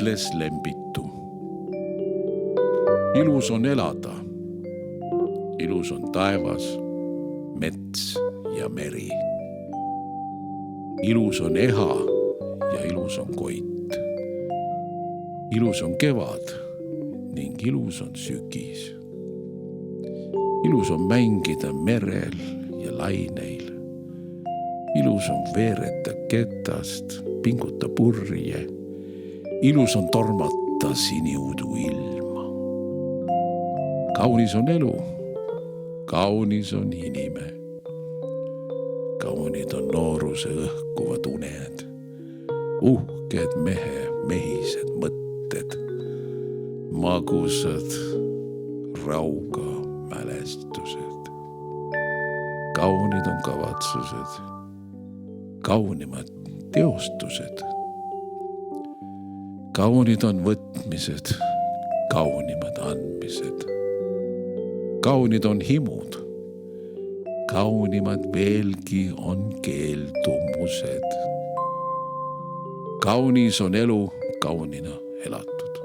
ütles Lembitu. Ilus on elada. Ilus on taevas, mets ja meri. Ilus on eha ja ilus on koit. Ilus on kevad ning ilus on sügis. Ilus on mängida merel ja laineil. Ilus on veereta ketast, pinguta purje. Ilus on tormata siniudu ilma. Kaunis on elu, kaunis on inime. Kaunid on nooruse õhkuvad uned, uhked mehised mõtted, magusad rauga mälestused. Kaunid on kavatsused, kaunimad teostused. Kaunid on võtmised, kaunimad andmised. Kaunid on himud, kaunimad veelgi on keeldumused. Kaunis on elu kaunina elatud.